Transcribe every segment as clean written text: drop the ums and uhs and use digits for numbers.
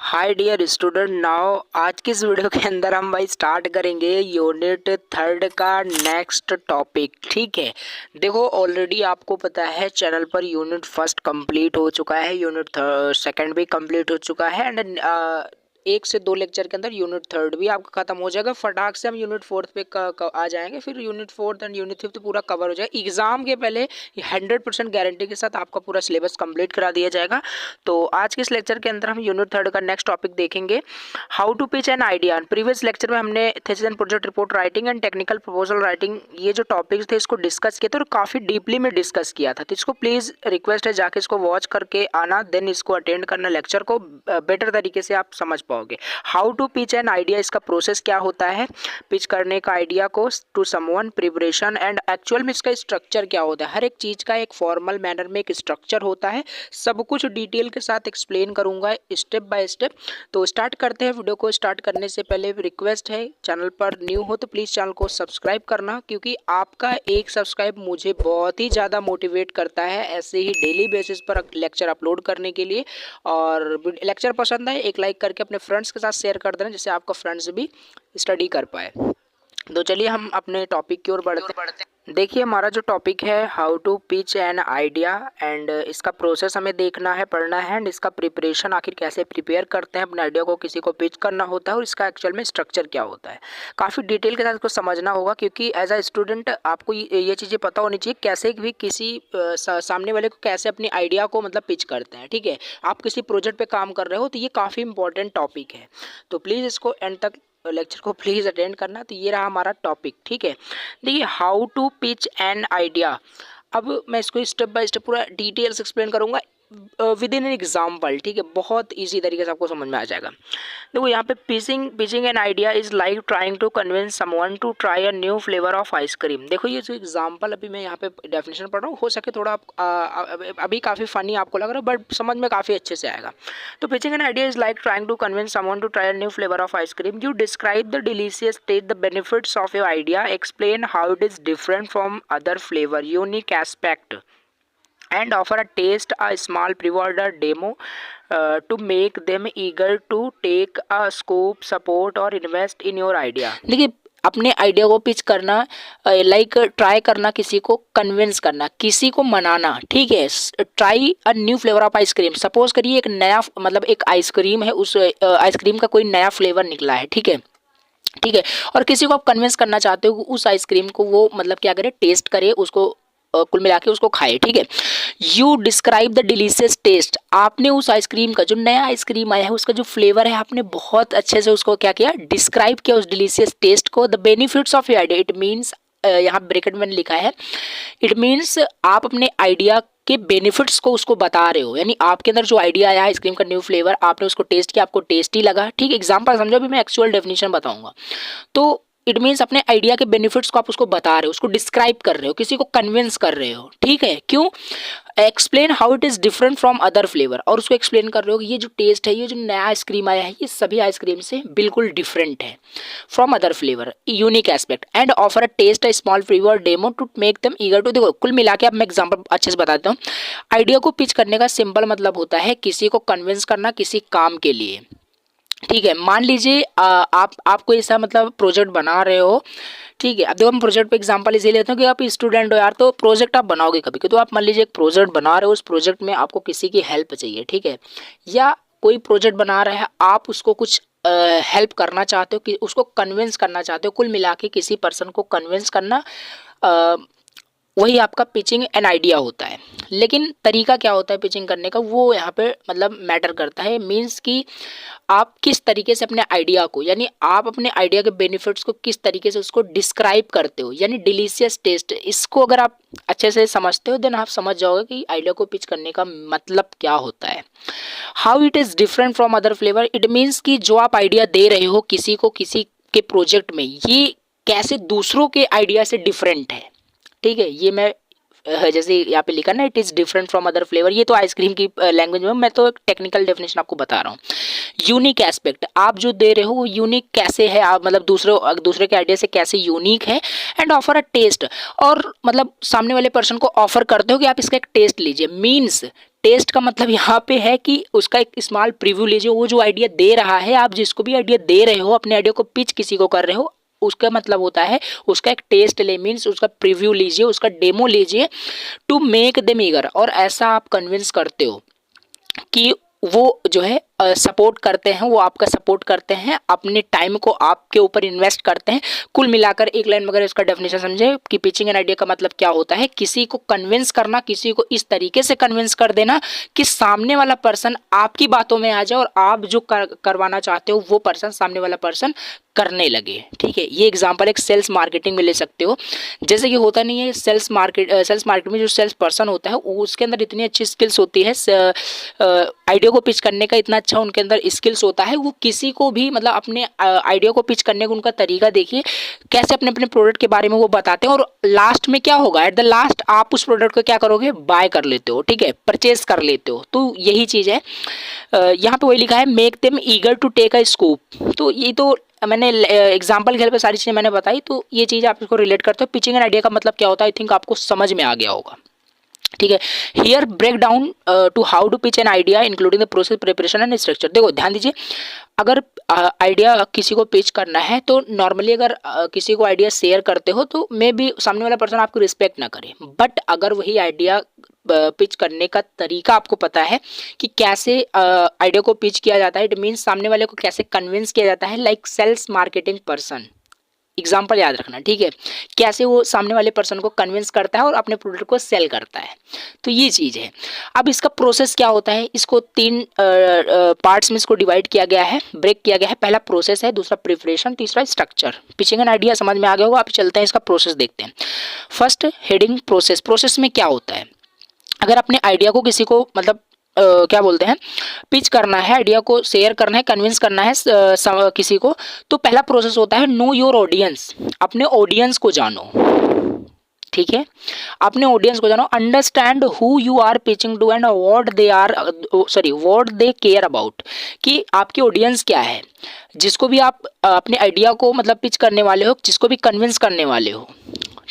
Hi dear student, now आज की इस वीडियो के अंदर हम भाई स्टार्ट करेंगे यूनिट थर्ड का नेक्स्ट टॉपिक। ठीक है, देखो ऑलरेडी आपको पता है channel per unit first complete हो चुका है, यूनिट सेकंड भी कंप्लीट हो चुका है एंड 1 से 2 लेक्चर के अंदर यूनिट थर्ड भी आपका खत्म हो जाएगा। फटाक से हम यूनिट फोर्थ पे आ जाएंगे, फिर unit fourth and unit fifth पूरा कवर हो जाएगा। एग्जाम के पहले 100% गारंटी के साथ आपका पूरा सिलेबस कंप्लीट करा दिया जाएगा। तो आज के इस लेक्चर के अंदर हम यूनिट थर्ड का नेक्स्ट टॉपिक देखेंगे, how to pitch an idea. Previous lecture में हमने thesis and project report writing and technical proposal writing ये जो टॉपिक्स थे इसको डिस्कस किए थे और काफ़ी डीपली में डिस्कस किया था। तो इसको प्लीज़ रिक्वेस्ट है जाके इसको वॉच करके आना, देन इसको अटेंड करना, लेक्चर को बेटर तरीके से आप समझ पाओगे। How to pitch an idea, इसका प्रोसेस क्या होता है पिच करने का आइडिया को to someone, preparation and actual में इसका स्ट्रक्चर क्या होता है। हर एक चीज़ का एक फॉर्मल मैनर में एक स्ट्रक्चर होता है, सब कुछ डिटेल के साथ एक्सप्लेन करूंगा स्टेप बाय स्टेप। तो स्टार्ट करते हैं। वीडियो को स्टार्ट करने से पहले रिक्वेस्ट है, चैनल पर न्यू हो तो प्लीज़ चैनल को सब्सक्राइब करना, क्योंकि आपका एक सब्सक्राइब मुझे बहुत ही ज़्यादा मोटिवेट करता है ऐसे ही डेली बेसिस पर लेक्चर अपलोड करने के लिए। और लेक्चर पसंद है एक लाइक करके अपने फ्रेंड्स के साथ शेयर कर देना, जिससे आपका फ्रेंड्स भी स्टडी कर पाए। तो चलिए हम अपने टॉपिक की ओर बढ़ते हैं। देखिए हमारा जो टॉपिक है how to pitch an idea and इसका प्रोसेस हमें देखना है, पढ़ना है एंड इसका प्रिपरेशन आखिर कैसे प्रिपेयर करते हैं अपने आइडिया को, किसी को पिच करना होता है और इसका एक्चुअल में स्ट्रक्चर क्या होता है। काफ़ी डिटेल के साथ इसको समझना होगा, क्योंकि एज अ स्टूडेंट आपको ये चीज़ें पता होनी चाहिए कैसे भी किसी सामने वाले को कैसे अपनी आइडिया को मतलब पिच करते हैं। ठीक है, आप किसी प्रोजेक्ट पर काम कर रहे हो तो ये काफ़ी इंपॉर्टेंट टॉपिक है, तो प्लीज़ इसको एंड तक लेक्चर को प्लीज़ अटेंड करना। तो ये रहा हमारा टॉपिक। ठीक है, देखिए how to pitch an idea. अब मैं इसको स्टेप बाय स्टेप पूरा डिटेल्स एक्सप्लेन करूंगा विद इन एन एग्जाम्पल। ठीक है, बहुत इजी तरीके से आपको समझ में आ जाएगा। देखो यहाँ पे pitching an idea is like trying to convince someone to try a new flavour of ice cream. देखो ये जो एग्जाम्पल अभी मैं यहाँ पे डेफिनेशन पढ़ रहा हूँ, हो सके थोड़ा अभी काफ़ी फनी आपको लग रहा है बट समझ में काफ़ी अच्छे से आएगा। तो pitching an idea is like trying to convince someone to try a new flavour of ice cream. You describe the delicious taste, the benefits of your idea, explain how it is different from other flavour, unique aspect and offer a taste a small pre-order demo to make them eager to take a scope, support or invest in your idea। देखिए अपने idea को pitch करना like try करना, किसी को convince करना, किसी को मनाना। ठीक है, try a new flavour of ice cream. Suppose करिए एक नया मतलब एक आइसक्रीम है, उस आइसक्रीम का कोई नया फ्लेवर निकला है। ठीक है, ठीक है, और किसी को आप कन्विंस करना चाहते हो उस आइसक्रीम को वो मतलब क्या करे, टेस्ट करे, उसको कुल मिला के उसको खाए। ठीक है, you describe the delicious taste. आपने उस आइसक्रीम का जो नया आइसक्रीम आया है उसका जो फ्लेवर है आपने बहुत अच्छे से उसको क्या किया, डिस्क्राइब किया उस डिलीशियस टेस्ट को। The benefits of your idea, it means यहाँ ब्रैकेट में लिखा है, इट मीन्स आप अपने आइडिया के बेनिफिट्स को उसको बता रहे हो, यानी आपके अंदर जो आइडिया आया आइसक्रीम का न्यू फ्लेवर, आपने उसको टेस्ट किया, आपको टेस्टी लगा। ठीक है, एग्जांपल समझो, अभी मैं एक्चुअल डेफिनेशन बताऊंगा। तो इट मीन्स अपने आइडिया के बेनिफिट्स को आप उसको बता रहे हो, उसको डिस्क्राइब कर रहे हो, किसी को कन्विंस कर रहे हो। ठीक है, क्यों, explain how it is different from other flavour, और उसको एक्सप्लेन कर रहे हो कि ये जो टेस्ट है, ये जो नया आइसक्रीम आया है, ये सभी आइसक्रीम से बिल्कुल डिफरेंट है from other flavour, unique aspect and offer a taste a small flavour demo to make them eager to. देखो कुल मिला के अब मैं एग्जाम्पल अच्छे से बताता हूँ। आइडिया को पिच करने का सिंपल मतलब होता है किसी को कन्विंस करना किसी काम के लिए। ठीक है, मान लीजिए आप कोई ऐसा मतलब प्रोजेक्ट बना रहे हो। ठीक है, अब देखो हम प्रोजेक्ट पे एग्जांपल इसे लेते हैं कि आप स्टूडेंट हो यार, तो प्रोजेक्ट आप बनाओगे कभी कि, तो आप मान लीजिए एक प्रोजेक्ट बना रहे हो, उस प्रोजेक्ट में आपको किसी की हेल्प चाहिए। ठीक है, या कोई प्रोजेक्ट बना रहा है, आप उसको कुछ हेल्प करना चाहते हो, कि उसको कन्विंस करना चाहते हो, कुल मिला के किसी पर्सन को कन्विंस करना, वही आपका पिचिंग एन आइडिया होता है। लेकिन तरीका क्या होता है पिचिंग करने का, वो यहाँ पे मतलब मैटर करता है। मीन्स कि आप किस तरीके से अपने आइडिया को, यानी आप अपने आइडिया के बेनिफिट्स को किस तरीके से उसको डिस्क्राइब करते हो, यानी डिलीशियस टेस्ट। इसको अगर आप अच्छे से समझते हो देन आप समझ जाओगे कि आइडिया को पिच करने का मतलब क्या होता है। How it is different from other flavour, it means कि जो आप आइडिया दे रहे हो किसी को, किसी के प्रोजेक्ट में, ये कैसे दूसरों के आइडिया से डिफरेंट है। ठीक है, ये मैं जैसे यहाँ पे लिखा ना, it is different from other flavour, ये तो आइसक्रीम की लैंग्वेज में, मैं तो एक टेक्निकल डेफिनेशन आपको बता रहा हूँ। यूनिक एस्पेक्ट, आप जो दे रहे हो वो यूनिक कैसे है, आप मतलब दूसरे के आइडिया से कैसे यूनिक है। एंड ऑफर अ टेस्ट, और मतलब सामने वाले पर्सन को ऑफर करते हो कि आप इसका एक टेस्ट लीजिए। मीन्स टेस्ट का मतलब यहाँ पे है कि उसका एक स्मॉल प्रीव्यू लीजिए। वो जो आइडिया दे रहा है, आप जिसको भी आइडिया दे रहे हो, अपने आइडिया को पिच किसी को कर रहे हो, उसका मतलब होता है उसका एक टेस्ट ले, मीन्स उसका प्रीव्यू लीजिए, उसका डेमो लीजिए, टू मेक देम ईगर। और ऐसा आप कन्विंस करते हो कि वो जो है सपोर्ट करते हैं, वो आपका सपोर्ट करते हैं, अपने टाइम को आपके ऊपर इन्वेस्ट करते हैं। कुल मिलाकर एक लाइन में अगर इसका डेफिनेशन समझे कि पिचिंग एन आइडिया का मतलब क्या होता है, किसी को कन्विंस करना, किसी को इस तरीके से कन्विंस कर देना कि सामने वाला पर्सन आपकी बातों में आ जाए और आप जो करवाना चाहते हो वो पर्सन, सामने वाला पर्सन करने लगे। ठीक है, ये एग्जांपल एक सेल्स मार्केटिंग में ले सकते हो। जैसे कि होता नहीं है सेल्स मार्केट में जो सेल्स पर्सन होता है उसके अंदर इतनी अच्छी स्किल्स होती है, आइडिया को पिच करने का इतना अच्छा उनके अंदर स्किल्स होता है, वो किसी को भी मतलब अपने आइडिया को पिच करने का उनका तरीका देखिए, कैसे अपने अपने प्रोडक्ट के बारे में वो बताते हैं। और लास्ट में क्या होगा, एट द लास्ट आप उस प्रोडक्ट को क्या करोगे, बाय कर लेते हो, ठीक है, परचेज कर लेते हो। तो यही चीज़ है। यहाँ पे वही लिखा है, make them eager to take a scoop. तो ये तो मैंने एग्जाम्पल के हेल्प पे सारी चीज़ें मैंने बताई, तो ये चीज़ आप इसको रिलेट करते हो। पिचिंग एन आइडिया का मतलब क्या होता है, आई थिंक आपको समझ में आ गया होगा। ठीक है, here break down to how to pitch an idea including the process, preparation and structure. देखो ध्यान दीजिए, अगर आइडिया किसी को पिच करना है तो नॉर्मली अगर किसी को आइडिया शेयर करते हो तो मे बी सामने वाला पर्सन आपको रिस्पेक्ट ना करे, बट अगर वही आइडिया पिच करने का तरीका आपको पता है कि कैसे आइडिया को पिच किया जाता है, इट मीन्स सामने वाले को कैसे कन्विंस किया जाता है, like sales marketing person. Example याद रखना, ठीक है, कैसे वो सामने वाले पर्सन को कन्विंस करता है और अपने प्रोडक्ट को सेल करता है। तो ये चीज़ है। अब इसका प्रोसेस क्या होता है, इसको 3 पार्ट्स में इसको डिवाइड किया गया है, ब्रेक किया गया है। पहला प्रोसेस है, दूसरा प्रिपरेशन, तीसरा स्ट्रक्चर। पिचिंग एन आइडिया समझ में आ गया होगा। आप चलते हैं इसका प्रोसेस देखते हैं। First heading process. प्रोसेस में क्या होता है, अगर अपने आइडिया को किसी को मतलब क्या बोलते हैं, पिच करना है, आइडिया को शेयर करना है, कन्विंस करना है किसी को, तो पहला प्रोसेस होता है नो योर ऑडियंस। अपने ऑडियंस को जानो, ठीक है, अपने ऑडियंस को जानो। Understand who you are pitching to and what they care about, कि आपकी ऑडियंस क्या है, जिसको भी आप अपने आइडिया को मतलब पिच करने वाले हो, जिसको भी कन्विंस करने वाले हो,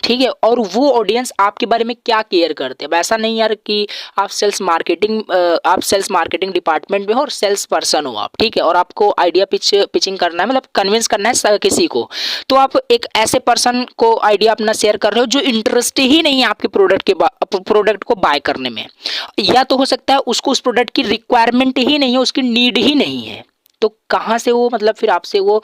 ठीक है, और वो ऑडियंस आपके बारे में क्या केयर करते हैं। वैसा नहीं यार कि आप सेल्स मार्केटिंग डिपार्टमेंट में हो और सेल्स पर्सन हो आप, ठीक है, और आपको आइडिया पिचिंग करना है, मतलब कन्विंस करना है किसी को, तो आप एक ऐसे पर्सन को आइडिया अपना शेयर कर रहे हो जो इंटरेस्ट ही नहीं है आपके प्रोडक्ट को बाय करने में, या तो हो सकता है उसको उस प्रोडक्ट की रिक्वायरमेंट ही नहीं है, उसकी नीड ही नहीं है, तो कहाँ से वो मतलब फिर आपसे वो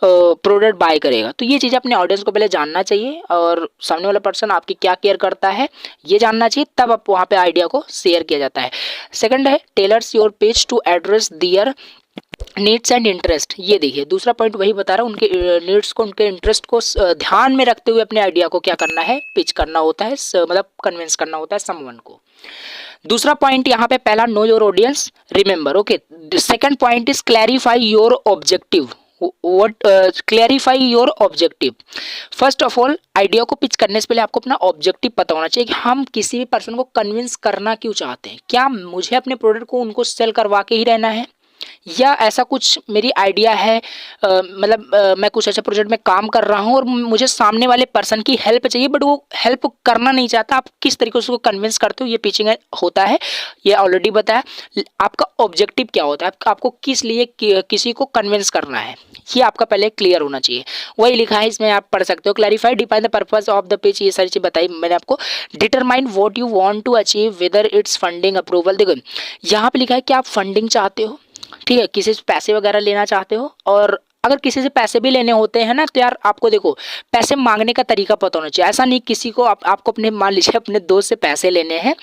प्रोडक्ट बाय करेगा। तो ये चीज़ अपने ऑडियंस को पहले जानना चाहिए, और सामने वाला पर्सन आपकी क्या केयर करता है ये जानना चाहिए, तब आप वहाँ पे आइडिया को शेयर किया जाता है। सेकंड है tailors your pitch to address their needs and interest. ये देखिए दूसरा पॉइंट वही बता रहा हूँ, उनके नीड्स को, उनके इंटरेस्ट को ध्यान में रखते हुए अपने आइडिया को क्या करना है, पिच करना होता है, मतलब कन्विंस करना होता है समवन को। दूसरा पॉइंट यहाँ पे, पहला no your audience, remember, okay. Second point is clarify your objective. Clarify your objective. First of all idea को पिच करने से पहले आपको अपना ऑब्जेक्टिव पता होना चाहिए कि हम किसी भी पर्सन को कन्विंस करना क्यों चाहते हैं। क्या मुझे अपने प्रोडक्ट को उनको सेल करवा के ही रहना है, या ऐसा कुछ मेरी आइडिया है, मतलब मैं कुछ ऐसे प्रोजेक्ट में काम कर रहा हूँ और मुझे सामने वाले पर्सन की हेल्प चाहिए, बट वो हेल्प करना नहीं चाहता। आप किस तरीके से उसको कन्विंस करते हो, ये पिचिंग होता है, ये ऑलरेडी बताया। आपका ऑब्जेक्टिव क्या होता है, आपको किस लिए किसी को कन्विंस करना है, ये आपका पहले क्लियर होना चाहिए। वही लिखा है इसमें, आप पढ़ सकते हो। Clarify, define the purpose of the pitch, ये सारी चीज बताई मैंने आपको। Determine what you want to achieve, whether it's funding, approval. देखो यहाँ पे लिखा है कि आप फंडिंग चाहते हो, ठीक है, किसी से पैसे वगैरह लेना चाहते हो, और अगर किसी से पैसे भी लेने होते हैं ना, तो यार आपको देखो पैसे मांगने का तरीका पता होना चाहिए। ऐसा नहीं किसी को आपको अपने, मान लीजिए अपने दोस्त से पैसे लेने हैं,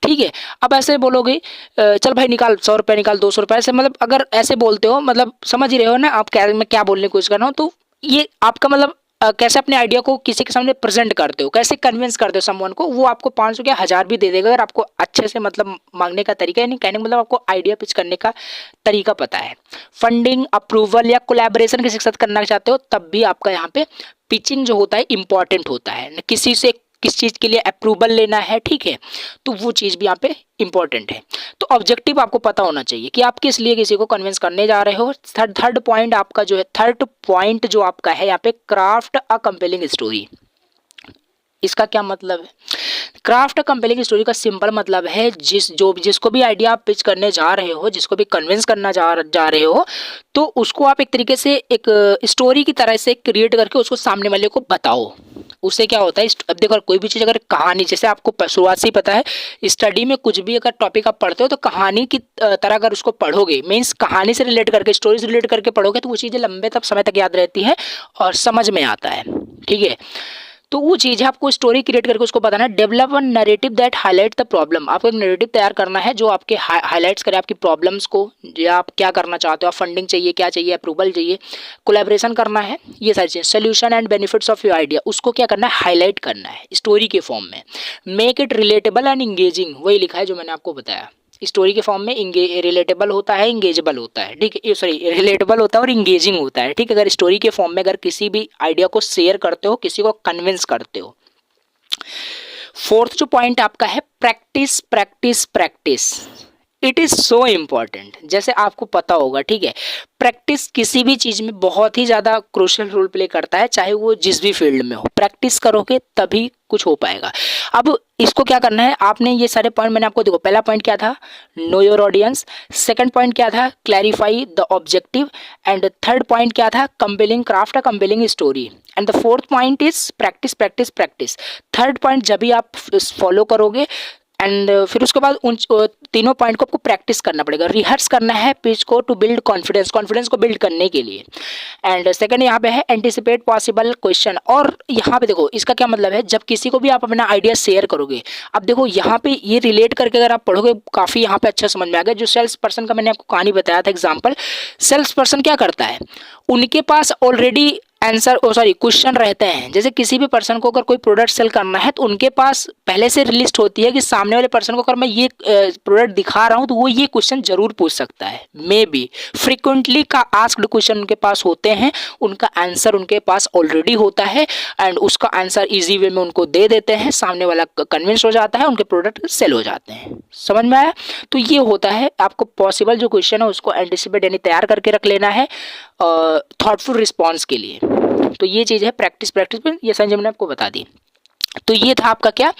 ठीक है, अब ऐसे बोलोगे चल भाई निकाल 100 रुपये, निकाल 200 रुपये, ऐसे मतलब अगर ऐसे बोलते हो, मतलब समझ ही रहे हो ना आप मैं क्या बोलने की कोशिश कर रहा हूँ। तो ये आपका मतलब कैसे अपने आइडिया को किसी के सामने प्रेजेंट करते हो, कैसे कन्विंस करते हो समवन को, वो आपको 500 क्या 1000 भी दे देगा, अगर आपको अच्छे से मतलब मांगने का तरीका, यानी कहने का मतलब आपको आइडिया पिच करने का तरीका पता है। फंडिंग, अप्रूवल या कोलैबोरेशन किसी के साथ करना चाहते हो, तब भी आपका यहाँ पे पिचिंग जो होता है इंपॉर्टेंट होता है। किसी से किस चीज़ के लिए अप्रूवल लेना है, ठीक है, तो वो चीज़ भी यहाँ पे इंपॉर्टेंट है। तो ऑब्जेक्टिव आपको पता होना चाहिए कि आप किस लिए किसी को कन्विंस करने जा रहे हो। थर्ड पॉइंट आपका जो है, थर्ड पॉइंट जो आपका है यहाँ पे, क्राफ्ट अ कंपेलिंग स्टोरी। इसका क्या मतलब है, क्राफ्ट अ कंपेलिंग स्टोरी का सिंपल मतलब है जिसको भी आइडिया आप पिच करने जा रहे हो, जिसको भी कन्विंस करना जा रहे हो, तो उसको आप एक तरीके से एक स्टोरी की तरह से क्रिएट करके उसको सामने वाले को बताओ। उससे क्या होता है, अब देखो कोई भी चीज़ अगर कहानी, जैसे आपको शुरुआत से ही पता है स्टडी में कुछ भी अगर टॉपिक आप पढ़ते हो तो कहानी की तरह अगर उसको पढ़ोगे, मीन्स कहानी से रिलेट करके, स्टोरी से रिलेट करके पढ़ोगे, तो वो चीज़ें लंबे तक समय तक याद रहती है और समझ में आता है। ठीक है, तो वो चीज़ है, आपको स्टोरी क्रिएट करके उसको बताना है। Develop one narrative that highlight the problem, आपको एक नैरेटिव तैयार करना है जो आपके हाईलाइट्स करे आपकी प्रॉब्लम्स को, या आप क्या करना चाहते हो, आप फंडिंग चाहिए, क्या चाहिए, अप्रूवल चाहिए, कोलैबोरेशन करना है, ये सारी चीज़ें, solution and benefits of your idea, उसको क्या करना है, हाईलाइट करना है स्टोरी के फॉर्म में। Make it relatable and engaging, वही लिखा है जो मैंने आपको बताया। स्टोरी के फॉर्म में रिलेटेबल होता है, इंगेजेबल होता है, ठीक है, सॉरी रिलेटेबल होता है और इंगेजिंग होता है। ठीक है, अगर स्टोरी के फॉर्म में अगर किसी भी आइडिया को शेयर करते हो, किसी को कन्विंस करते हो। फोर्थ जो पॉइंट आपका है, practice practice practice, it is so important. जैसे आपको पता होगा, ठीक है, प्रैक्टिस किसी भी चीज़ में बहुत ही ज़्यादा क्रूशियल रोल प्ले करता है, चाहे वो जिस भी फील्ड में हो। प्रैक्टिस करोगे तभी कुछ हो पाएगा। अब इसको क्या करना है, आपने ये सारे पॉइंट मैंने आपको, देखो पहला पॉइंट क्या था, no your audience, second point क्या था, clarify the objective, and third point क्या था, compelling craft a compelling story, and the fourth point is practice practice practice. Third point जब भी आप फॉलो करोगे, एंड फिर उसके बाद उन तीनों पॉइंट को आपको प्रैक्टिस करना पड़ेगा, रिहर्स करना है पिच को, टू बिल्ड कॉन्फिडेंस, कॉन्फिडेंस को बिल्ड करने के लिए। एंड सेकंड यहाँ पे है एंटिसिपेट पॉसिबल क्वेश्चन, और यहाँ पे देखो इसका क्या मतलब है, जब किसी को भी आप अपना आइडिया शेयर करोगे, अब देखो यहाँ पे ये रिलेट करके अगर आप पढ़ोगे, काफ़ी यहाँ पे अच्छा समझ में आ गया। जो सेल्स पर्सन का मैंने आपको कहानी बताया था एग्जाम्पल, सेल्स पर्सन क्या करता है, उनके पास ऑलरेडी आंसर क्वेश्चन रहते हैं। जैसे किसी भी पर्सन को अगर कोई प्रोडक्ट सेल करना है तो उनके पास पहले से लिस्ट होती है कि सामने वाले पर्सन को अगर मैं ये प्रोडक्ट दिखा रहा हूँ तो वो ये क्वेश्चन जरूर पूछ सकता है, मे बी फ्रिक्वेंटली का आस्क्ड क्वेश्चन उनके पास होते हैं, उनका आंसर उनके पास ऑलरेडी होता है, एंड उसका आंसर इजी वे में उनको दे देते हैं, सामने वाला कन्विंस हो जाता है, उनके प्रोडक्ट सेल हो जाते हैं। समझ में आया? तो ये होता है, आपको पॉसिबल जो क्वेश्चन है उसको एंटिसिपेट यानी तैयार करके रख लेना है थॉटफुल रिस्पॉन्स के लिए। तो ये चीज़ है प्रैक्टिस प्रैक्टिस पे, ये संजय मैंने आपको बता दी। तो ये था आपका क्या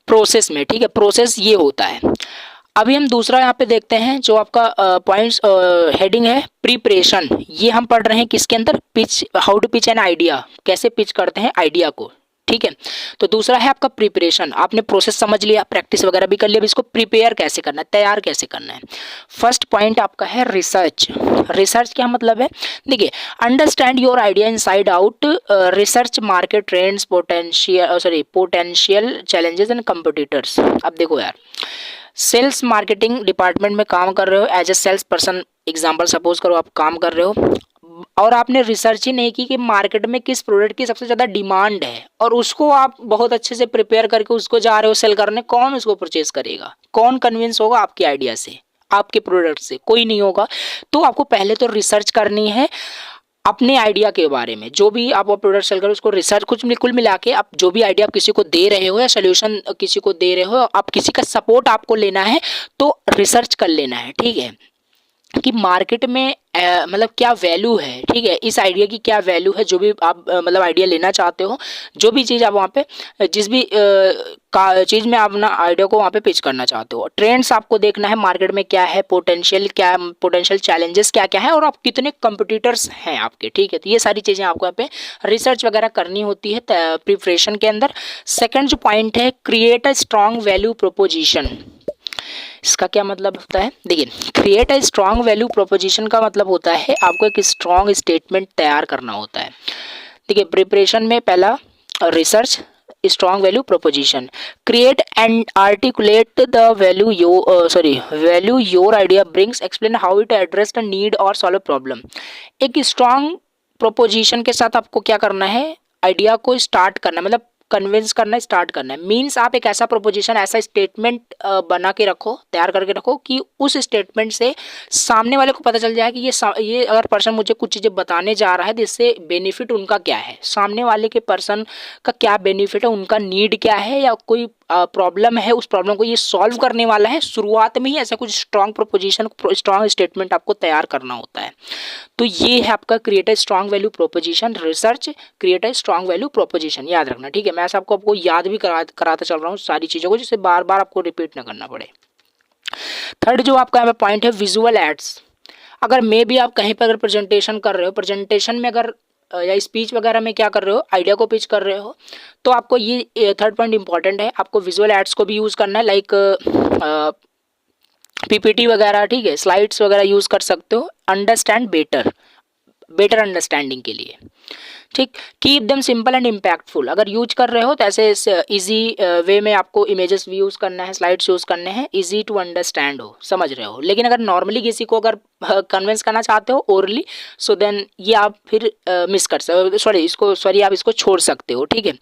प्रोसेस में, ठीक है, प्रोसेस ये होता है। अभी हम दूसरा यहाँ पे देखते हैं जो आपका पॉइंट्स हेडिंग है प्रिपरेशन। ये हम पढ़ रहे हैं किसके अंदर, pitch, how to pitch an idea, कैसे पिच करते हैं आइडिया को। ठीक है, तो दूसरा है आपका प्रिपरेशन। आपने प्रोसेस समझ लिया, प्रैक्टिस वगैरह भी कर लिया, अब इसको प्रिपेयर कैसे करना है, तैयार कैसे करना है। फर्स्ट पॉइंट आपका है रिसर्च। रिसर्च क्या मतलब है, देखिए, understand your idea inside out, research market trends, potential challenges and competitors. अब देखो यार, सेल्स मार्केटिंग डिपार्टमेंट में काम कर रहे हो, as a sales person example suppose करो आप काम कर रहे हो, और आपने रिसर्च ही नहीं की कि मार्केट में किस प्रोडक्ट की सबसे ज़्यादा डिमांड है, और उसको आप बहुत अच्छे से प्रिपेयर करके उसको जा रहे हो सेल करने, कौन उसको परचेज करेगा, कौन कन्विंस होगा आपके आइडिया से, आपके प्रोडक्ट से? कोई नहीं होगा। तो आपको पहले तो रिसर्च करनी है अपने आइडिया के बारे में। जो भी आप वो प्रोडक्ट सेल करो उसको रिसर्च, कुछ कुल मिला के आप जो भी आइडिया आप किसी को दे रहे हो या सोल्यूशन किसी को दे रहे हो, आप किसी का सपोर्ट आपको लेना है तो रिसर्च कर लेना है, ठीक है, कि मार्केट में मतलब क्या वैल्यू है, ठीक है, इस आइडिया की क्या वैल्यू है। जो भी आप मतलब आइडिया लेना चाहते हो, जो भी चीज़ आप वहाँ पे जिस भी चीज़ में आप अपना आइडिया को वहाँ पे पिच करना चाहते हो, ट्रेंड्स आपको देखना है मार्केट में क्या है, पोटेंशियल चैलेंजेस क्या क्या है, और आप कितने कंपटीटर्स हैं आपके, ठीक है। तो ये सारी चीज़ें आपको यहाँ पे रिसर्च वगैरह करनी होती है प्रिपरेशन के अंदर। सेकेंड जो पॉइंट है, create a strong value proposition. इसका क्या मतलब होता है, देखिए, create a strong value proposition का मतलब होता है आपको एक स्ट्रॉन्ग स्टेटमेंट तैयार करना होता है। देखिए, प्रिपरेशन में पहला research, strong value proposition, create and articulate the value your idea brings, explain how it address the need और सॉल्व प्रॉब्लम। एक स्ट्रॉन्ग प्रोपोजिशन के साथ आपको क्या करना है, आइडिया को स्टार्ट करना, मतलब कन्विंस करना, स्टार्ट करना है। मीन्स आप एक ऐसा प्रोपोजिशन, ऐसा स्टेटमेंट बना के रखो, तैयार करके रखो कि उस स्टेटमेंट से सामने वाले को पता चल जाए कि ये अगर पर्सन मुझे कुछ चीज़ें बताने जा रहा है तो इससे बेनिफिट उनका क्या है, सामने वाले के पर्सन का क्या बेनिफिट है, उनका नीड क्या है, या कोई प्रॉब्लम है उस प्रॉब्लम को ये सॉल्व करने वाला है, शुरुआत में ही ऐसा कुछ स्ट्रॉन्ग प्रोपोजिशन, स्ट्रॉन्ग स्टेटमेंट आपको तैयार करना होता है। तो ये है आपका create a strong value proposition, research create a strong value proposition, याद रखना, ठीक है। मैं ऐसा आपको याद भी कराता चल रहा हूँ सारी चीज़ों को, जिससे बार बार आपको रिपीट ना करना पड़े। थर्ड जो आपका यहाँ पे पॉइंट है विजुअल एड्स। अगर मे भी आप कहीं पर अगर प्रेजेंटेशन कर रहे हो, प्रेजेंटेशन में अगर या स्पीच वगैरह में क्या कर रहे हो, आइडिया को पिच कर रहे हो, तो आपको ये थर्ड पॉइंट इंपॉर्टेंट है, आपको विजुअल एड्स को भी यूज़ करना है, लाइक पीपीटी वगैरह, ठीक है, स्लाइड्स वगैरह यूज़ कर सकते हो अंडरस्टैंड बेटर अंडरस्टैंडिंग के लिए, ठीक। Keep them simple and impactful. अगर यूज कर रहे हो तो ऐसे इजी वे में आपको इमेजेस भी यूज़ करना है, स्लाइड्स यूज़ करने हैं, इजी टू अंडरस्टैंड हो, समझ रहे हो। लेकिन अगर नॉर्मली किसी को अगर कन्विंस करना चाहते हो ओरली, सो देन ये आप फिर मिस कर सकते, आप इसको छोड़ सकते हो, ठीक है।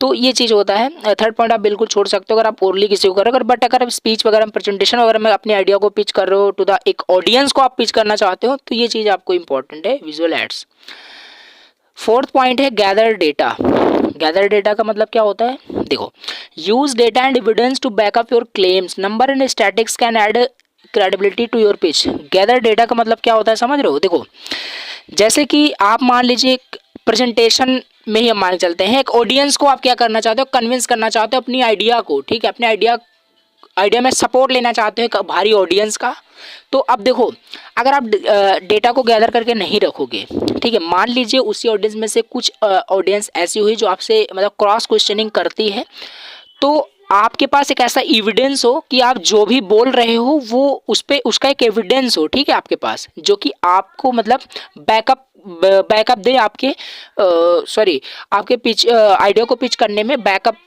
तो ये चीज़ होता है, थर्ड पॉइंट आप बिल्कुल छोड़ सकते हो अगर आप ओरली किसी को कर रहे हो। बट अगर आप स्पीच वगैरह में, प्रेजेंटेशन वगैरह में अपने आइडिया को पिच कर रहे हो टू द एक ऑडियंस को आप पिच करना चाहते हो, तो ये चीज़ आपको इंपॉर्टेंट है, विजुअल एड्स। फोर्थ पॉइंट है गैदर डेटा। गैदर डेटा का मतलब क्या होता है, देखो, use data and evidence to back up your claims, number and statics can add credibility to your pitch. Gather data का मतलब क्या होता है, समझ रहे हो। देखो, जैसे कि आप मान लीजिए प्रेजेंटेशन में ही हम मान चलते हैं, एक ऑडियंस को आप क्या करना चाहते हो, कन्विंस करना चाहते हो अपनी आइडिया को, ठीक है, अपने आइडिया में सपोर्ट लेना चाहते हो एक भारी ऑडियंस का। तो अब देखो, अगर आप डेटा को गैदर करके नहीं रखोगे, ठीक है, मान लीजिए उसी ऑडियंस में से कुछ ऑडियंस ऐसी हुई जो आपसे मतलब क्रॉस क्वेश्चनिंग करती है, तो आपके पास एक ऐसा एविडेंस हो कि आप जो भी बोल रहे हो वो उसका एक एविडेंस हो, ठीक है, आपके पास, जो कि आपको मतलब बैकअप दे आपके आपके पिच आइडिया को पिच करने में बैकअप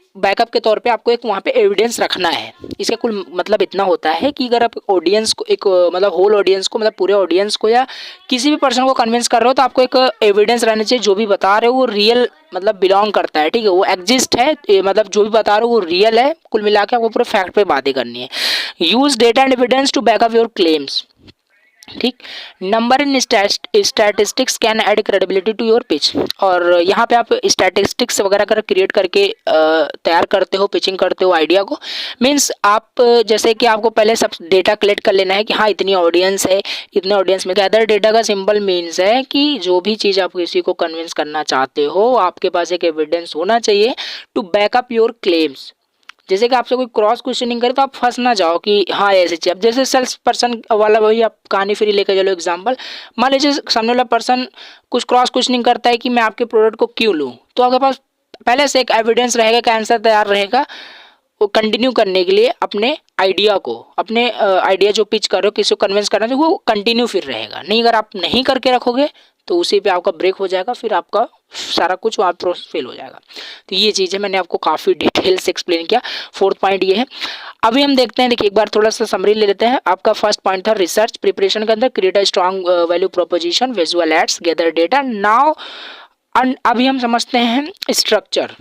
के तौर पे आपको एक वहाँ पे एविडेंस रखना है। इसका कुल मतलब इतना होता है कि अगर आप ऑडियंस को एक मतलब होल ऑडियंस को, मतलब पूरे ऑडियंस को या किसी भी पर्सन को कन्विंस कर रहे हो, तो आपको एक एविडेंस रहना चाहिए, जो भी बता रहे हो वो रियल मतलब बिलोंग करता है, ठीक है, वो एग्जिस्ट है, मतलब जो भी बता रहे हो वो रियल है। कुल मिला के आपको पूरे फैक्ट पे बातें करनी है। Use data and evidence to back up your claims, ठीक। Number in statistics can add credibility to your pitch. और यहाँ पे आप स्टैटिस्टिक्स वगैरह कर क्रिएट करके तैयार करते हो, पिचिंग करते हो आइडिया को, मीन्स आप जैसे कि आपको पहले सब डेटा कलेक्ट कर लेना है कि हाँ इतनी ऑडियंस है, इतने ऑडियंस में गैदर डेटा का सिंपल मीन्स है कि जो भी चीज़ आप किसी को कन्विंस करना चाहते हो, आपके पास एक एविडेंस होना चाहिए टू बैकअप योर क्लेम्स। जैसे कि आपसे कोई क्रॉस क्वेश्चनिंग करे तो आप फंस ना जाओ कि हाँ ऐसे चीज। अब जैसे सेल्स पर्सन वाला वही आप कहानी फिर लेकर चलो एग्जांपल, मान लीजिए सामने वाला पर्सन कुछ क्रॉस क्वेश्चनिंग करता है कि मैं आपके प्रोडक्ट को क्यों लूँ, तो आपके पास पहले से एक एविडेंस रहेगा, एक आंसर तैयार रहेगा वो कंटिन्यू करने के लिए अपने आइडिया को, अपने आइडिया जो पिच कर रहे हो, किसी को कन्विंस करना चाहिए, वो कंटिन्यू फिर रहेगा। नहीं, अगर आप नहीं करके रखोगे तो उसी पे आपका ब्रेक हो जाएगा, फिर आपका सारा कुछ वहाँ प्रोसेस फेल हो जाएगा। तो ये चीज़ है, मैंने आपको काफ़ी डिटेल से एक्सप्लेन किया। फोर्थ पॉइंट ये है। अभी हम देखते हैं, देखिए एक बार थोड़ा सा समरी ले लेते हैं। आपका फर्स्ट पॉइंट था रिसर्च प्रिपरेशन के अंदर, create a strong value proposition, visual ads, gather data. Now अभी हम समझते हैं स्ट्रक्चर।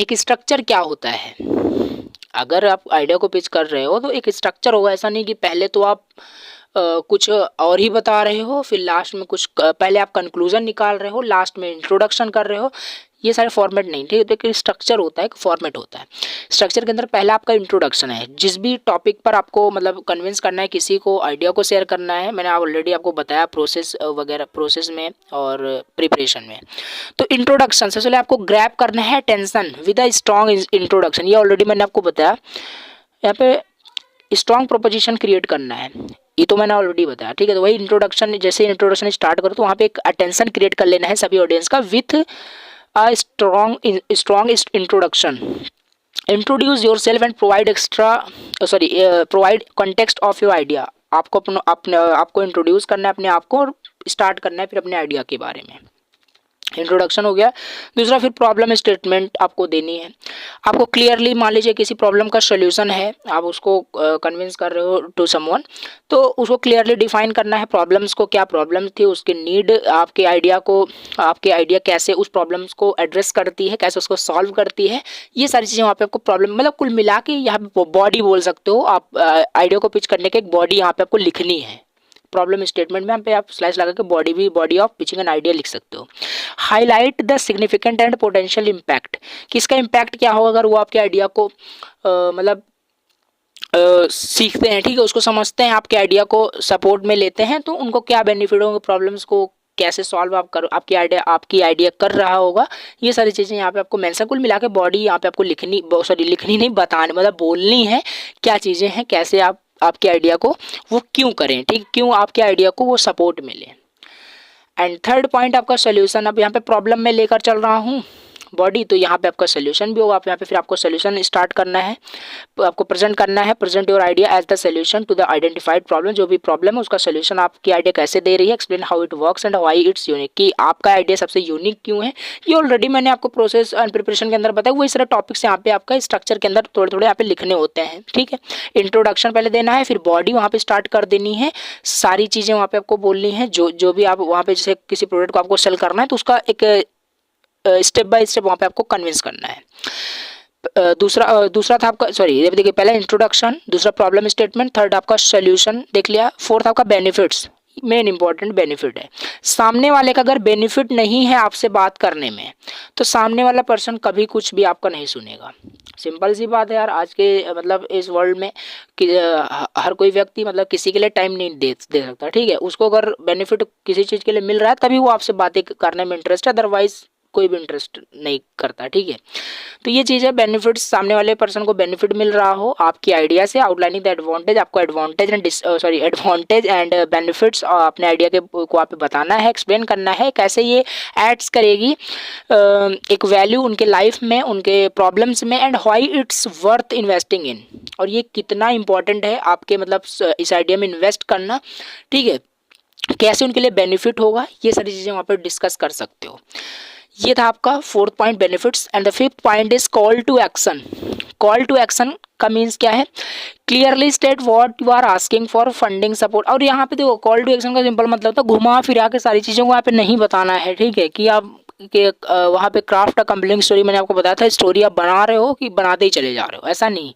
एक स्ट्रक्चर क्या होता है, अगर आप आइडिया को पिच कर रहे हो तो एक स्ट्रक्चर होगा। ऐसा नहीं कि पहले तो आप कुछ और ही बता रहे हो, फिर लास्ट में कुछ पहले आप कंक्लूजन निकाल रहे हो, लास्ट में इंट्रोडक्शन कर रहे हो, ये सारे फॉर्मेट नहीं, ठीक है। तो एक स्ट्रक्चर होता है, एक फॉर्मेट होता है। स्ट्रक्चर के अंदर पहला आपका इंट्रोडक्शन है, जिस भी टॉपिक पर आपको मतलब कन्विंस करना है, किसी को आइडिया को शेयर करना है, मैंने ऑलरेडी आपको बताया प्रोसेस वगैरह, प्रोसेस में और प्रिपरेशन में। तो इंट्रोडक्शन सबसे पहले आपको ग्रैब करना है tension with a strong introduction, ये ऑलरेडी मैंने आपको बताया। यहाँ पे स्ट्रॉन्ग प्रोपोजिशन क्रिएट करना है, ये तो मैंने ऑलरेडी बताया, ठीक है। तो वही इंट्रोडक्शन, जैसे इंट्रोडक्शन स्टार्ट करो तो वहाँ पे एक अटेंशन क्रिएट कर लेना है सभी ऑडियंस का with a strong introduction. Introduce your self and provide context of your idea. आपको इंट्रोड्यूस करना है अपने आप को और स्टार्ट करना है फिर अपने आइडिया के बारे में। इंट्रोडक्शन हो गया। दूसरा फिर प्रॉब्लम स्टेटमेंट आपको देनी है। आपको क्लियरली, मान लीजिए किसी प्रॉब्लम का सोल्यूशन है, आप उसको कन्विंस कर रहे हो टू समवन, तो उसको क्लियरली डिफाइन करना है प्रॉब्लम्स को, क्या प्रॉब्लम थी, उसकी नीड, आपके आइडिया कैसे उस प्रॉब्लम्स को एड्रेस करती है, कैसे उसको सॉल्व करती है, ये सारी चीज़ें वहाँ पे आपको प्रॉब्लम मतलब कुल मिला के यहाँ पे बॉडी बोल सकते हो आप, आइडिया को पिच करने के एक बॉडी यहाँ पे आपको लिखनी है प्रॉब्लम स्टेटमेंट में यहाँ पे आप स्लैश लगा के body of pitching an idea लिख सकते हो। Highlight the significant and potential impact, कि इसका इम्पैक्ट क्या होगा अगर वो आपके आइडिया को मतलब सीखते हैं, ठीक है, उसको समझते हैं, आपके आइडिया को सपोर्ट में लेते हैं, तो उनको क्या बेनिफिट होंगे, प्रॉब्लम्स को कैसे सॉल्व आप करो, आपकी आइडिया कर रहा होगा, ये सारी चीज़ें यहाँ पे आपको मेंशन, कुल मिला के बॉडी यहाँ पे आपको लिखनी नहीं बताने, मतलब बोलनी है क्या चीज़ें हैं, कैसे आप आपके आइडिया को वो क्यों करें, ठीक, क्यों आपके आइडिया को वो सपोर्ट मिले। एंड थर्ड पॉइंट आपका सोल्यूशन, अब यहाँ पे प्रॉब्लम में लेकर चल रहा हूँ बॉडी, तो यहाँ पे आपका सोल्यूशन भी होगा, आप यहाँ पे फिर आपको सोल्यूशन स्टार्ट करना है, आपको प्रेजेंट करना है, present your idea as the solution to the identified problem, जो भी प्रॉब्लम है उसका सोल्यूशन आपकी आइडिया कैसे दे रही है, explain how it works and why it's unique, कि आपका आइडिया सबसे यूनिक क्यों है। ये ऑलरेडी मैंने आपको प्रोसेस एंड प्रिपरेशन के अंदर बताया, वही सारे टॉपिक्स यहाँ पे आपका स्ट्रक्चर के अंदर थोड़े थोड़े यहाँ पे लिखने होते हैं, ठीक है। इंट्रोडक्शन पहले देना है, फिर बॉडी वहाँ पे स्टार्ट कर देनी है, सारी चीज़ें वहाँ पे आपको बोलनी है, जो भी आप वहाँ पे जैसे किसी प्रोडक्ट को आपको सेल करना है तो उसका एक स्टेप बाय स्टेप वहाँ पे आपको कन्विंस करना है। दूसरा था आपका, सॉरी देखिए, पहला इंट्रोडक्शन, दूसरा प्रॉब्लम स्टेटमेंट, थर्ड आपका सोल्यूशन देख लिया, फोर्थ आपका बेनिफिट्स, मेन इंपॉर्टेंट बेनिफिट है। सामने वाले का अगर बेनिफिट नहीं है आपसे बात करने में, तो सामने वाला पर्सन कभी कुछ भी आपका नहीं सुनेगा। सिंपल सी बात है यार, आज के मतलब इस वर्ल्ड में कि हर कोई व्यक्ति मतलब किसी के लिए टाइम नहीं दे सकता, ठीक है। उसको अगर बेनिफिट किसी चीज़ के लिए मिल रहा है तभी वो आपसे बातें करने में इंटरेस्ट है, अदरवाइज कोई भी इंटरेस्ट नहीं करता, ठीक है। तो ये चीज़ है, बेनिफिट्स, सामने वाले पर्सन को बेनिफिट मिल रहा हो आपकी आइडिया से, आउटलाइनिंग द एडवांटेज, आपको एडवांटेज एंड बेनिफिट्स अपने आइडिया के को आप बताना है, एक्सप्लेन करना है कैसे ये एड्स करेगी एक वैल्यू उनके लाइफ में, उनके प्रॉब्लम्स में, and why it's worth investing in, और ये कितना इंपॉर्टेंट है आपके मतलब इस आइडिया में इन्वेस्ट करना, ठीक है, कैसे उनके लिए बेनिफिट होगा, ये सारी चीज़ें वहाँ पर डिस्कस कर सकते हो। ये था आपका fourth point benefits. And the fifth point is call to action. Call to action का मीन्स क्या है, clearly state what you are asking for funding support. और यहाँ पे देखो, कॉल टू एक्शन का सिंपल मतलब था घुमा फिरा के सारी चीज़ों को यहाँ पे नहीं बताना है, ठीक है, कि आप कि वहाँ पे क्राफ्ट कंप्लीटिंग स्टोरी मैंने आपको बताया था, स्टोरी आप बना रहे हो कि बनाते ही चले जा रहे हो, ऐसा नहीं।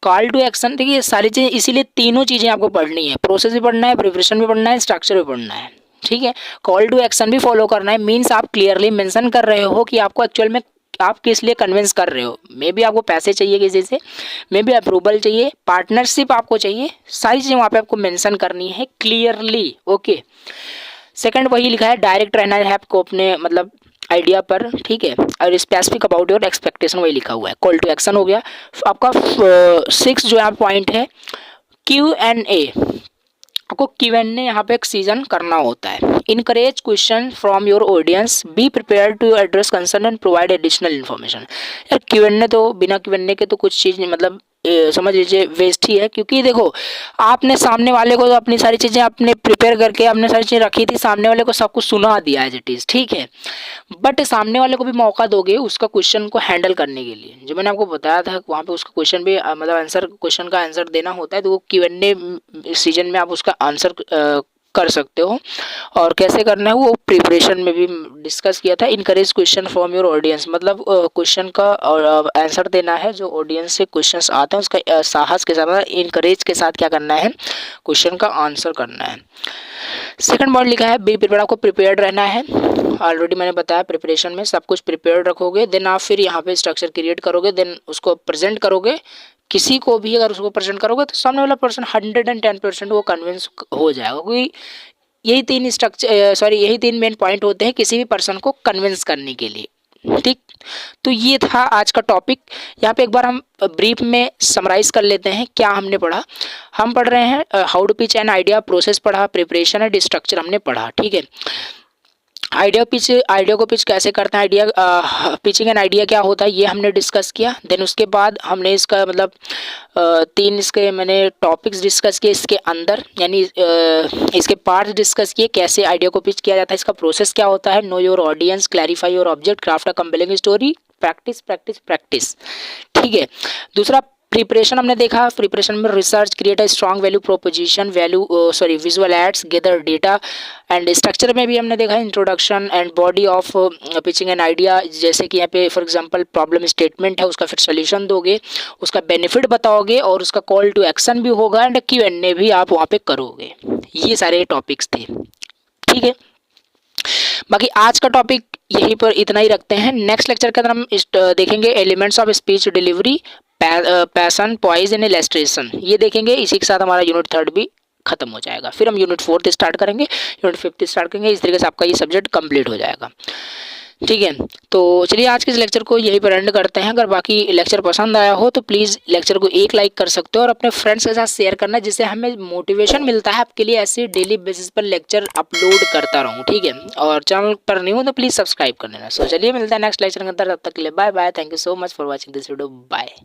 कॉल टू एक्शन, देखिए सारी चीज़ें, इसीलिए तीनों चीज़ें आपको पढ़नी है, प्रोसेस भी पढ़ना है, प्रिपरेशन भी पढ़ना है, स्ट्रक्चर भी पढ़ना है, ठीक है। कॉल टू एक्शन भी फॉलो करना है, मीन्स आप क्लियरली मेंशन कर रहे हो कि आपको एक्चुअल में आप किस लिए कन्विंस कर रहे हो। मे बी आपको पैसे चाहिए किसी से, मे बी अप्रूवल चाहिए, पार्टनरशिप आपको चाहिए, सारी चीज़ें वहाँ पे आपको मेंशन करनी है क्लियरली, ओके। सेकंड वही लिखा है, डायरेक्ट रहना है आपको अपने मतलब आइडिया पर, ठीक है, और स्पेसिफिक अबाउट योर एक्सपेक्टेशन वही लिखा हुआ है। कॉल टू एक्शन हो गया। आपका 6 जो है पॉइंट है Q&A, आपको Q&A यहाँ पे एक सीजन करना होता है। Encourage question from your audience, be prepare to address concern and provide additional information. यार Q&A तो बिना Q&A के तो कुछ चीज़ नहीं, मतलब समझ लीजिए वेस्ट ही है, क्योंकि देखो आपने सामने वाले को तो अपनी सारी चीज़ें आपने प्रिपेयर करके आपने सारी चीज़ें रखी थी, सामने वाले को सब कुछ सुना दिया एज इट इज़, ठीक है, बट सामने वाले को भी मौका दोगे उसका क्वेश्चन को हैंडल करने के लिए। जो मैंने आपको बताया था वहाँ पे उसका क्वेश्चन भी मतलब आंसर, क्वेश्चन का आंसर देना होता है, तो वो Q&A सीजन में आप उसका आंसर कर सकते हो। और कैसे करना है वो प्रिपरेशन में भी डिस्कस किया था। Encourage question from your audience, मतलब क्वेश्चन का आंसर देना है, जो ऑडियंस से क्वेश्चंस आते हैं उसका साहस के साथ, इनकरेज के साथ क्या करना है, क्वेश्चन का आंसर करना है। सेकंड पॉइंट लिखा है, बी प्रिपेयर, आपको प्रिपेयर्ड रहना है। ऑलरेडी मैंने बताया प्रिपरेशन में सब कुछ प्रिपेयर्ड रखोगे, देन आप फिर यहाँ पे स्ट्रक्चर क्रिएट करोगे, देन उसको प्रेजेंट करोगे। किसी को भी अगर उसको प्रेजेंट करोगे तो सामने वाला पर्सन 110% वो कन्विंस हो जाएगा, क्योंकि यही तीन मेन पॉइंट होते हैं किसी भी पर्सन को कन्विंस करने के लिए, ठीक। तो ये था आज का टॉपिक। यहाँ पे एक बार हम ब्रीफ में समराइज कर लेते हैं क्या हमने पढ़ा। हम पढ़ रहे हैं how to pitch an idea, process पढ़ा, प्रिपरेशन एंड स्ट्रक्चर हमने पढ़ा, ठीक है। आइडिया को पिच कैसे करते हैं, आइडिया पिचिंग एंड आइडिया क्या होता है ये हमने डिस्कस किया। देन उसके बाद हमने इसका मतलब 3 इसके मैंने टॉपिक्स डिस्कस किए इसके अंदर, यानी इसके पार्ट्स डिस्कस किए, कैसे आइडिया को पिच किया जाता है, इसका प्रोसेस क्या होता है, know your audience, clarify your object, craft a compelling story, practice practice practice, ठीक है। दूसरा प्रिपरेशन हमने देखा, प्रिपरेशन में research, create a strong value proposition, visual aids, gather data and structure में भी हमने देखा introduction and body of pitching an idea, जैसे कि यहाँ पे फॉर एग्जांपल प्रॉब्लम स्टेटमेंट है, उसका फिर सोल्यूशन दोगे, उसका बेनिफिट बताओगे और उसका कॉल टू एक्शन भी होगा एंड Q&A भी आप वहाँ पे करोगे। ये सारे टॉपिक्स थे, ठीक है। बाकी आज का टॉपिक यहीं पर इतना ही रखते हैं। नेक्स्ट लेक्चर के अंदर हम देखेंगे elements of speech delivery, passion, poise and illustration, ये देखेंगे। इसी के साथ हमारा यूनिट 3 भी खत्म हो जाएगा। फिर हम यूनिट 4 स्टार्ट करेंगे, यूनिट 5 स्टार्ट करेंगे। इस तरीके से आपका ये सब्जेक्ट कंप्लीट हो जाएगा, ठीक है। तो चलिए आज के इस लेक्चर को यहीं पर एंड करते हैं। अगर बाकी लेक्चर पसंद आया हो तो प्लीज़ लेक्चर को एक लाइक कर सकते हो और अपने फ्रेंड्स के साथ शेयर करना, जिससे हमें मोटिवेशन मिलता है आपके लिए ऐसे डेली बेसिस पर लेक्चर अपलोड करता रहूँ, ठीक है। और चैनल पर नहीं हो तो प्लीज़ सब्सक्राइब कर लेना। सो चलिए मिलता है नेक्स्ट लेक्चर के अंदर, तब तक के लिए bye bye. Thank you so much for watching this video, bye.